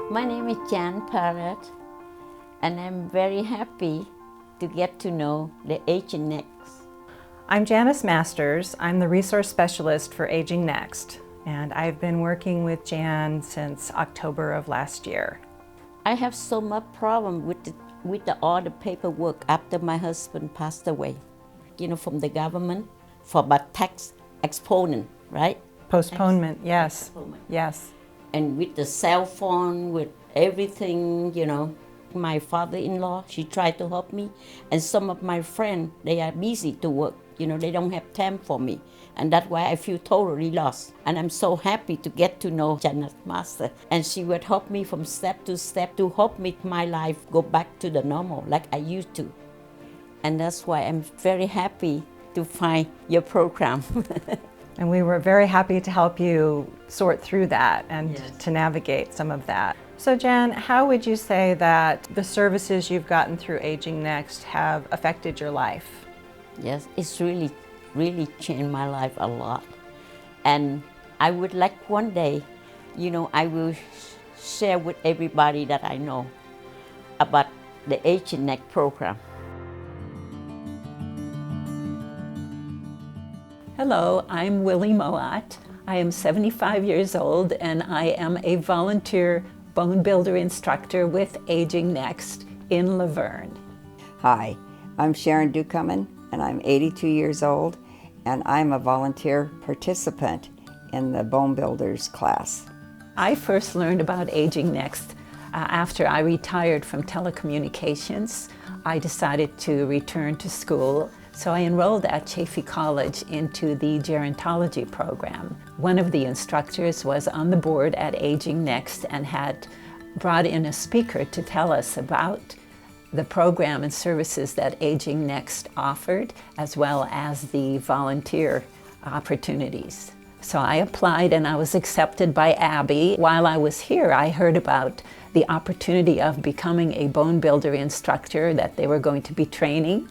My name is Jan Parrott, and I'm very happy to get to know the AgingNext. I'm Janice Masters. I'm the Resource Specialist for AgingNext, and I've been working with Jan since October of last year. I have so much problem with all the paperwork after my husband passed away. From the government for about tax exponent, right? Postponement, yes. Postponement. Yes. And with the cell phone, with everything, My father-in-law, she tried to help me. And some of my friends, they are busy to work. They don't have time for me. And that's why I feel totally lost. And I'm so happy to get to know Janet Master. And she would help me from step to step to help me my life go back to the normal like I used to. And that's why I'm very happy to find your program. And we were very happy to help you sort through that and Yes. to navigate some of that. So Jan, how would you say that the services you've gotten through AgingNext have affected your life? Yes, it's really, really changed my life a lot. And I would like one day, I will share with everybody that I know about the AgingNext program. Hello, I'm Willie Moat. I am 75 years old and I am a volunteer bone builder instructor with AgingNext in Laverne. Hi, I'm Sharon Ducommun and I'm 82 years old and I'm a volunteer participant in the Bone Builders class. I first learned about AgingNext after I retired from telecommunications. I decided to return to school, so I enrolled at Chaffey College into the gerontology program. One of the instructors was on the board at AgingNext and had brought in a speaker to tell us about the program and services that AgingNext offered, as well as the volunteer opportunities. So I applied and I was accepted by Abby. While I was here, I heard about the opportunity of becoming a bone builder instructor that they were going to be training.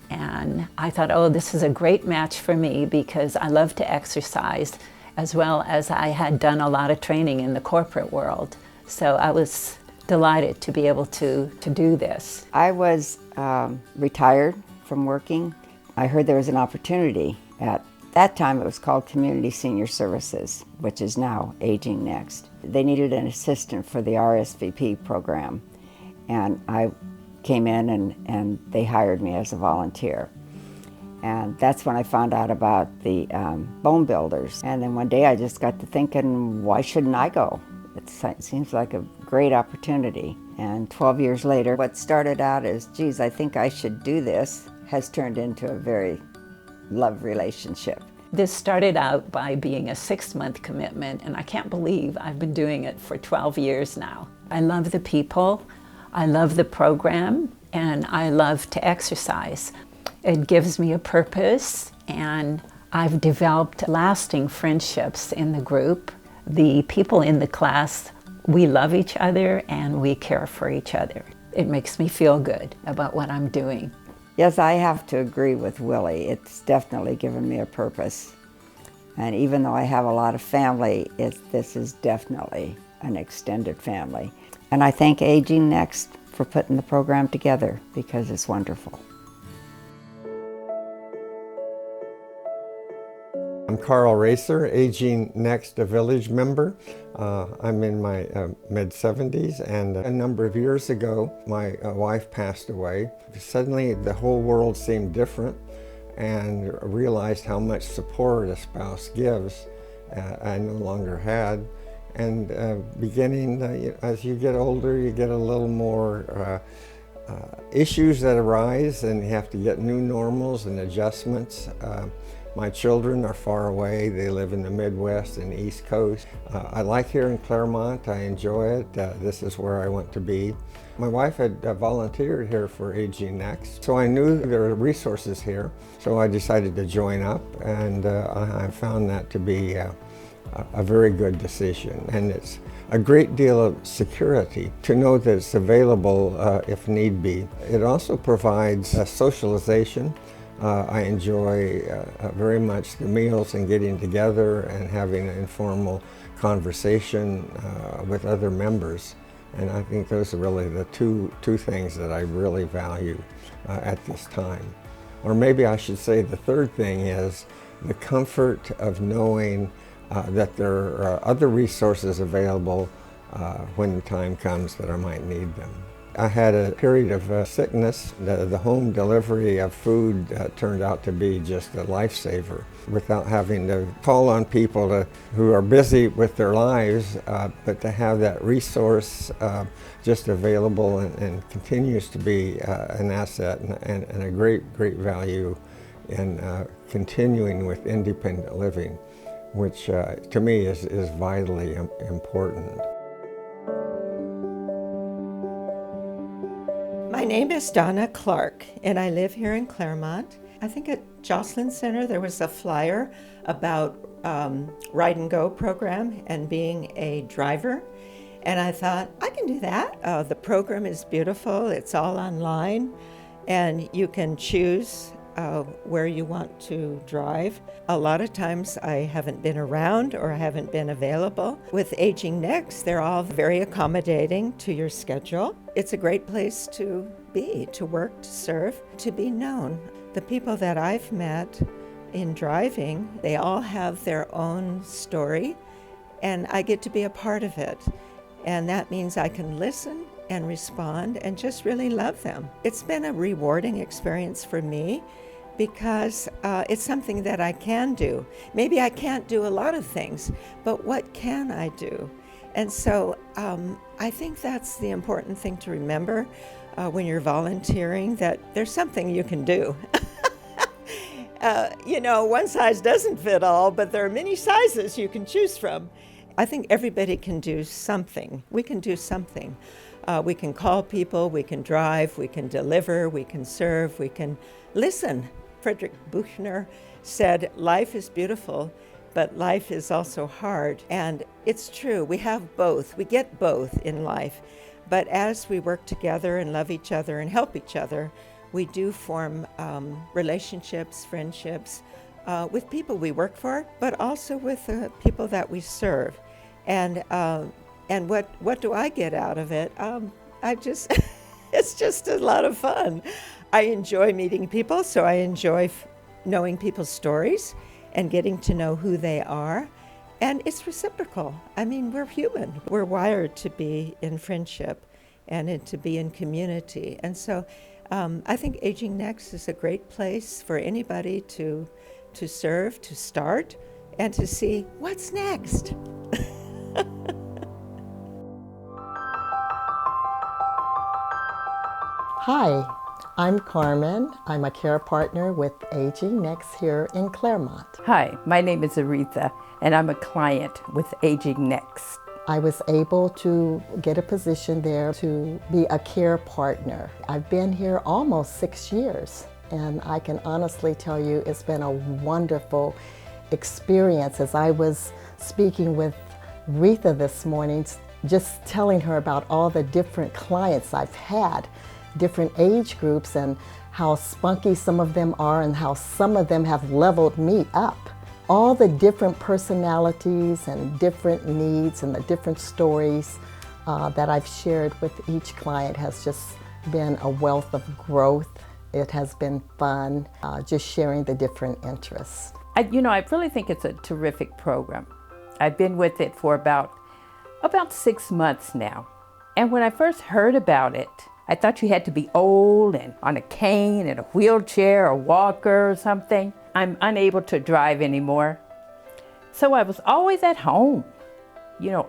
And I thought, oh, this is a great match for me because I love to exercise, as well as I had done a lot of training in the corporate world. So I was delighted to be able to do this. I was retired from working. I heard there was an opportunity. At that time it was called Community Senior Services, which is now AgingNext. They needed an assistant for the RSVP program, and I came in and they hired me as a volunteer. And that's when I found out about the bone builders. And then one day I just got to thinking, why shouldn't I go? It seems like a great opportunity. And 12 years later, what started out as, geez, I think I should do this, has turned into a very love relationship. This started out by being a 6-month commitment, and I can't believe I've been doing it for 12 years now. I love the people, I love the program, and I love to exercise. It gives me a purpose, and I've developed lasting friendships in the group. The people in the class, we love each other and we care for each other. It makes me feel good about what I'm doing. Yes, I have to agree with Willie. It's definitely given me a purpose. And even though I have a lot of family, this is definitely an extended family. And I thank AgingNext for putting the program together because it's wonderful. I'm Carl Racer, AgingNext, a village member. I'm in my mid-70s, and a number of years ago, my wife passed away. Suddenly, the whole world seemed different, and realized how much support a spouse gives. I no longer had. And beginning, as you get older, you get a little more issues that arise, and you have to get new normals and adjustments. My children are far away. They live in the Midwest and East Coast. I like here in Claremont. I enjoy it. This is where I want to be. My wife had volunteered here for AgingNext, so I knew there were resources here. So I decided to join up, and I found that to be a very good decision. And it's a great deal of security to know that it's available if need be. It also provides socialization. I enjoy very much the meals and getting together and having an informal conversation with other members. And I think those are really the two things that I really value at this time. Or maybe I should say the third thing is the comfort of knowing that there are other resources available when the time comes that I might need them. I had a period of sickness. The home delivery of food turned out to be just a lifesaver without having to call on people who are busy with their lives, but to have that resource just available and continues to be an asset and a great value in continuing with independent living, which to me is vitally important. My name is Donna Clark, and I live here in Claremont. I think at Jocelyn Center there was a flyer about Ride and Go program and being a driver. And I thought, I can do that. The program is beautiful. It's all online, and you can choose where you want to drive. A lot of times I haven't been around or I haven't been available. With AgingNext, they're all very accommodating to your schedule. It's a great place to be, to work, to serve, to be known. The people that I've met in driving, they all have their own story, and I get to be a part of it. And that means I can listen and respond and just really love them. It's been a rewarding experience for me because it's something that I can do. Maybe I can't do a lot of things, but what can I do? And so I think that's the important thing to remember when you're volunteering, that there's something you can do. You know, one size doesn't fit all, but there are many sizes you can choose from. I think everybody can do something. We can do something. We can call people, we can drive, we can deliver, we can serve, we can listen. Frederick Buchner said, life is beautiful, but life is also hard. And it's true, we have both. We get both in life. But as we work together and love each other and help each other, we do form relationships, friendships with people we work for, but also with people that we serve. And what do I get out of it? It's just a lot of fun. I enjoy meeting people, so I enjoy knowing people's stories and getting to know who they are. And it's reciprocal. I mean, we're human. We're wired to be in friendship and to be in community. And so I think AgingNext is a great place for anybody to serve, to start, and to see what's next. Hi, I'm Carmen. I'm a care partner with AgingNext here in Claremont. Hi, my name is Aretha, and I'm a client with AgingNext. I was able to get a position there to be a care partner. I've been here almost 6 years, and I can honestly tell you it's been a wonderful experience. As I was speaking with Retha this morning, just telling her about all the different clients I've had, different age groups, and how spunky some of them are and how some of them have leveled me up. All the different personalities and different needs and the different stories that I've shared with each client has just been a wealth of growth. It has been fun, just sharing the different interests. I really think it's a terrific program. I've been with it for about 6 months now. And when I first heard about it, I thought you had to be old and on a cane and a wheelchair or walker or something. I'm unable to drive anymore. So I was always at home,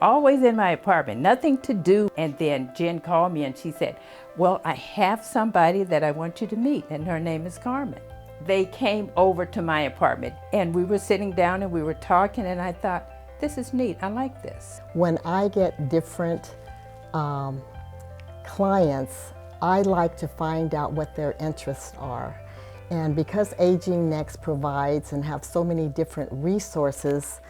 always in my apartment, nothing to do. And then Jen called me and she said, well, I have somebody that I want you to meet, and her name is Carmen. They came over to my apartment and we were sitting down and we were talking, and I thought, this is neat, I like this. When I get different clients, I like to find out what their interests are. And because AgingNext provides and have so many different resources,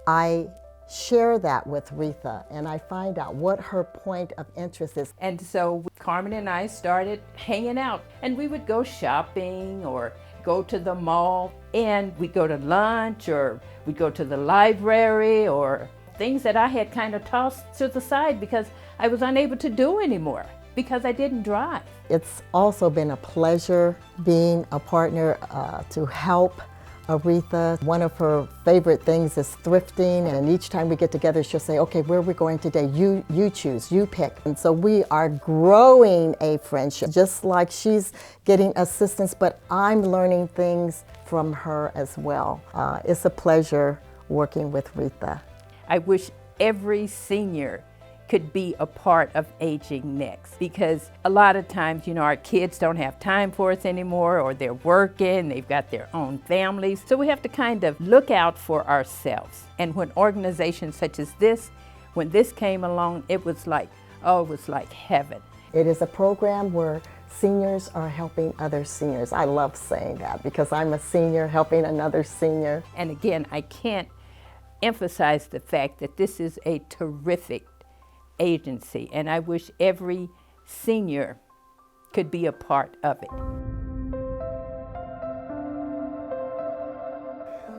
I share that with Retha and I find out what her point of interest is. And so Carmen and I started hanging out, and we would go shopping or go to the mall and we go to lunch, or we go to the library, or things that I had kind of tossed to the side because I was unable to do anymore because I didn't drive. It's also been a pleasure being a partner to help Aretha. One of her favorite things is thrifting, and each time we get together, she'll say, okay, where are we going today? You choose, you pick. And so we are growing a friendship, just like she's getting assistance, but I'm learning things from her as well. It's a pleasure working with Aretha. I wish every senior could be a part of AgingNext, because a lot of times, our kids don't have time for us anymore, or they're working, they've got their own families. So we have to kind of look out for ourselves. And when organizations such as this, when this came along, it was like heaven. It is a program where seniors are helping other seniors. I love saying that because I'm a senior helping another senior. And again, I can't emphasize the fact that this is a terrific agency, and I wish every senior could be a part of it.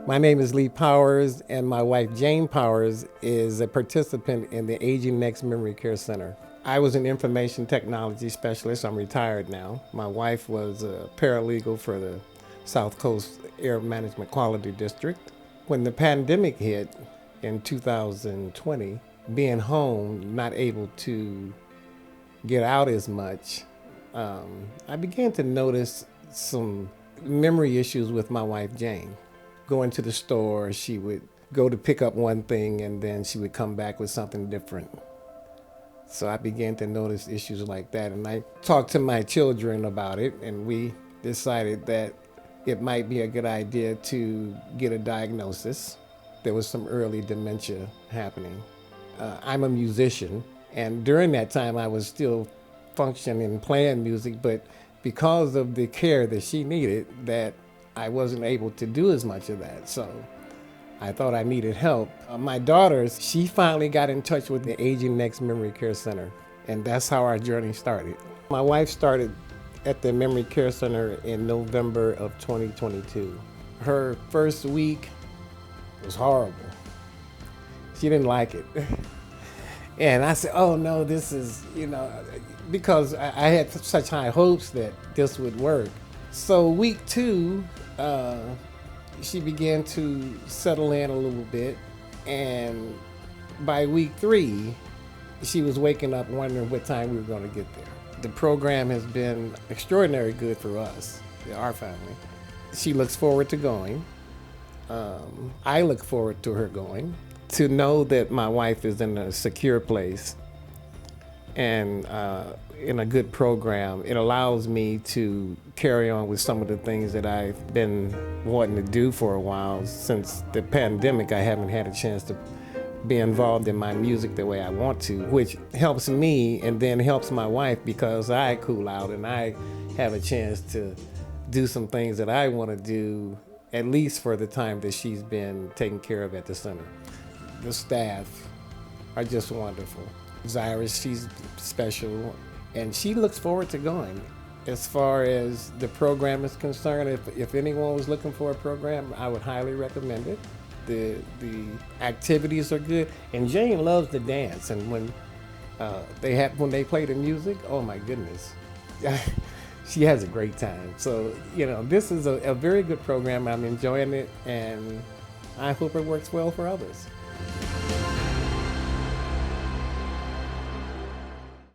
My name is Lee Powers, and my wife Jane Powers is a participant in the AgingNext Memory Care Center. I was an information technology specialist. I'm retired now. My wife was a paralegal for the South Coast Air Management Quality District. When the pandemic hit in 2020, being home, not able to get out as much, I began to notice some memory issues with my wife Jane. Going to the store, she would go to pick up one thing and then she would come back with something different. So I began to notice issues like that, and I talked to my children about it, and we decided that it might be a good idea to get a diagnosis. There was some early dementia happening. I'm a musician, and during that time I was still functioning and playing music, but because of the care that she needed, that I wasn't able to do as much of that. So I thought I needed help. My daughter, she finally got in touch with the AgingNext Memory Care Center, and that's how our journey started. My wife started at the Memory Care Center in November of 2022. Her first week was horrible. She didn't like it. And I said, oh no, this is, because I had such high hopes that this would work. So week 2, she began to settle in a little bit. And by week 3, she was waking up wondering what time we were going to get there. The program has been extraordinarily good for us, our family. She looks forward to going. I look forward to her going. To know that my wife is in a secure place and in a good program, it allows me to carry on with some of the things that I've been wanting to do for a while. Since the pandemic, I haven't had a chance to be involved in my music the way I want to, which helps me and then helps my wife because I cool out and I have a chance to do some things that I want to do, at least for the time that she's been taken care of at the center. The staff are just wonderful. Zyrus, she's special, and she looks forward to going. As far as the program is concerned, if anyone was looking for a program, I would highly recommend it. The activities are good, and Jane loves to dance, and when they play the music, oh my goodness, she has a great time. So this is a very good program. I'm enjoying it, and I hope it works well for others.